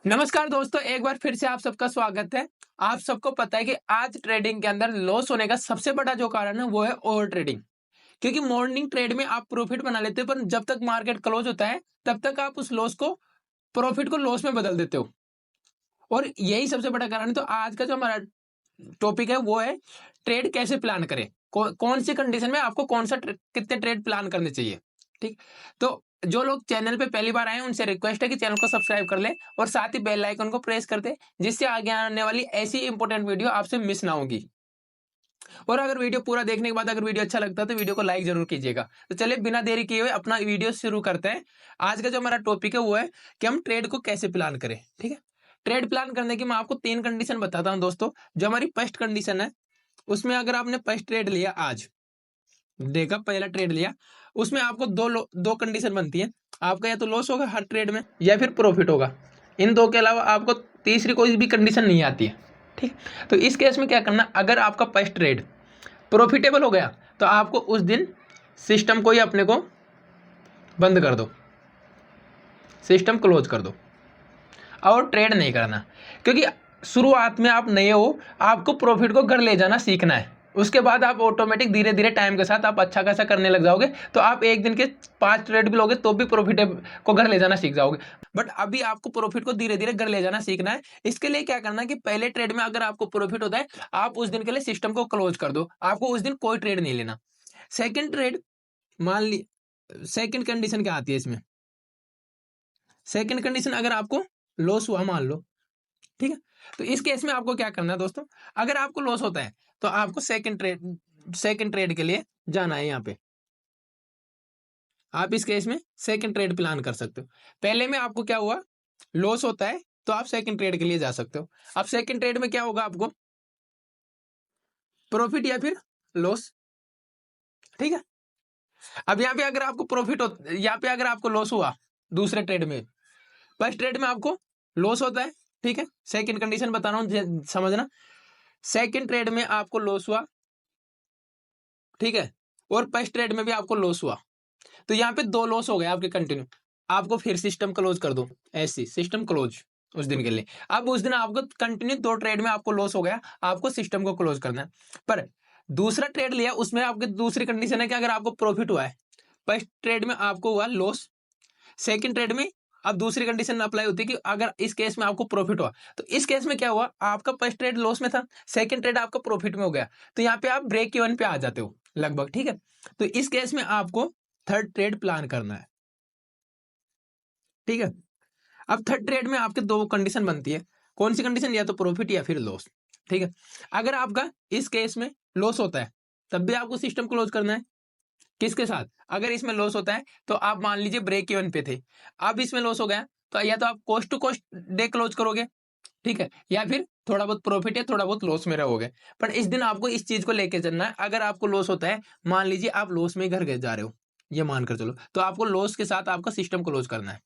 नमस्कार दोस्तों, एक बार फिर से आप सबका स्वागत है। आप सबको पता है कि आज ट्रेडिंग के अंदर लॉस होने का सबसे बड़ा जो कारण है वो है ओवर ट्रेडिंग। क्योंकि मॉर्निंग ट्रेड में आप प्रॉफिट बना लेते हो, पर जब तक मार्केट क्लोज होता है तब तक आप उस लॉस को प्रॉफिट को लॉस में बदल देते हो। और यही सबसे बड़ा कारण है। तो आज का जो हमारा टॉपिक है वो है ट्रेड कैसे प्लान करें, कौन सी कंडीशन में आपको कौन सा कितने ट्रेड प्लान करने चाहिए। ठीक। तो जो लोग चैनल पे पहली बार आए हैं उनसे रिक्वेस्ट है कि चैनल को सब्सक्राइब कर ले और साथ ही बेल आइकन को प्रेस कर दे, जिससे आगे आने वाली ऐसी इंपॉर्टेंट वीडियो आपसे मिस ना होगी। और अगर वीडियो पूरा देखने के बाद अगर वीडियो अच्छा लगता है तो वीडियो को लाइक जरूर कीजिएगा। तो चलिए बिना देरी किए हुए अपना वीडियो शुरू करते हैं। आज का जो हमारा टॉपिक है वो है कि हम ट्रेड को कैसे प्लान करें। ठीक है। ट्रेड प्लान करने की मैं आपको 3 कंडीशन बताता हूं दोस्तों। जो हमारी फर्स्ट कंडीशन है, उसमें अगर आपने फर्स्ट ट्रेड लिया, आज देखा पहला ट्रेड लिया, उसमें आपको दो कंडीशन बनती है। आपका या तो लॉस होगा हर ट्रेड में या फिर प्रॉफिट होगा। इन दो के अलावा आपको तीसरी कोई भी कंडीशन नहीं आती है। ठीक। तो इस केस में क्या करना, अगर आपका फर्स्ट ट्रेड प्रॉफिटेबल हो गया तो आपको उस दिन सिस्टम को ही अपने को बंद कर दो, सिस्टम क्लोज कर दो और ट्रेड नहीं करना। क्योंकि शुरुआत में आप नए हो, आपको प्रॉफिट को घर ले जाना सीखना है। उसके बाद आप ऑटोमेटिक धीरे धीरे टाइम के साथ आप अच्छा खासा करने लग जाओगे। तो आप एक दिन के 5 ट्रेड भी लोगे तो भी प्रॉफिट को घर ले जाना सीख जाओगे। बट अभी आपको प्रॉफिट को धीरे धीरे घर ले जाना सीखना है। इसके लिए क्या करना है कि पहले ट्रेड में अगर आपको प्रॉफिट होता है, आप उस दिन के लिए सिस्टम को क्लोज कर दो। आपको उस दिन कोई ट्रेड नहीं लेना। सेकेंड ट्रेड, मान ली सेकेंड कंडीशन क्या आती है इसमें, सेकेंड कंडीशन अगर आपको लॉस हुआ मान लो, ठीक है, तो इस केस में आपको क्या करना है दोस्तों, अगर आपको लॉस होता है तो आपको सेकंड ट्रेड के लिए जाना है। यहाँ पे आप इस केस में सेकंड ट्रेड प्लान कर सकते हो। पहले में आपको क्या हुआ, लॉस होता है तो आप सेकंड ट्रेड के लिए जा सकते हो। अब सेकंड ट्रेड में क्या होगा, आपको प्रॉफिट या फिर लॉस। ठीक है। अब यहाँ पे अगर आपको प्रॉफिट हो, यहाँ पे अगर आपको लॉस हुआ दूसरे ट्रेड में, फर्स्ट ट्रेड में आपको लॉस होता है, ठीक है, सेकंड कंडीशन बता रहा हूं समझना। सेकंड ट्रेड में आपको लॉस हुआ, ठीक है, और फर्स्ट ट्रेड में भी आपको लॉस हुआ, तो यहाँ पे 2 लॉस हो गए आपके कंटिन्यू। आपको फिर सिस्टम क्लोज कर दो, ऐसी सिस्टम क्लोज उस दिन के लिए। अब उस दिन आपको कंटिन्यू 2 ट्रेड में आपको लॉस हो गया, आपको सिस्टम को क्लोज करना है। पर दूसरा ट्रेड लिया, उसमें आपकी दूसरी कंडीशन है कि अगर आपको प्रॉफिट हुआ है, फर्स्ट ट्रेड में आपको हुआ लॉस, सेकंड ट्रेड में अब दूसरी कंडीशन अप्लाई होती है कि अगर इस केस में आपको प्रॉफिट हुआ, तो इस केस में क्या हुआ, आपका फर्स्ट ट्रेड लॉस में था, सेकंड ट्रेड आपका प्रॉफिट में हो गया, तो यहाँ पे आप ब्रेक इवन पे आ जाते हो लगभग। ठीक है। तो इस केस में आपको थर्ड ट्रेड प्लान करना है। ठीक है। अब थर्ड ट्रेड में आपके 2 कंडीशन बनती है। कौन सी कंडीशन, या तो प्रॉफिट या फिर लॉस। ठीक है। अगर आपका इस केस में लॉस होता है तब भी आपको सिस्टम क्लोज करना है। किसके साथ, अगर इसमें लॉस होता है तो आप मान लीजिए ब्रेक इवन पे थे, अब इसमें लॉस हो गया तो या तो आप cost to cost day close करोगे, ठीक है, या फिर थोड़ा बहुत प्रॉफिट है थोड़ा बहुत लॉस में रहोगे। पर इस दिन आपको इस चीज को लेके चलना है। अगर आपको लॉस होता है, मान लीजिए आप लॉस में घर गए जा रहे हो, ये मानकर चलो, तो आपको लॉस के साथ आपका सिस्टम क्लोज करना है।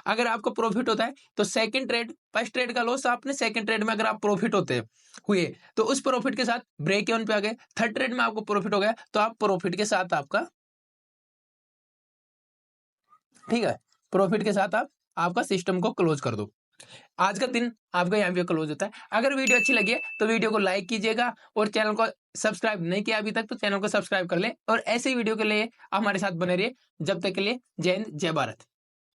अगर आपको प्रॉफिट होता है तो सेकंड ट्रेड, फर्स्ट ट्रेड का लॉस आपने, सेकंड ट्रेड में अगर आप प्रॉफिट होते हुए तो उस प्रॉफिट के साथ ब्रेक इवन पे आ गए। थर्ड ट्रेड में आपको प्रॉफिट हो गया तो आप प्रॉफिट के साथ आपका, ठीक है, प्रॉफिट के साथ आप आपका सिस्टम को क्लोज कर दो। आज का दिन आपका यहाँ पे क्लोज होता है। अगर वीडियो अच्छी लगी है तो वीडियो को लाइक कीजिएगा और चैनल को सब्सक्राइब नहीं किया अभी तक तो चैनल को सब्सक्राइब कर ले और ऐसे वीडियो के लिए हमारे साथ बने रहिए। जब तक के लिए जय हिंद जय भारत।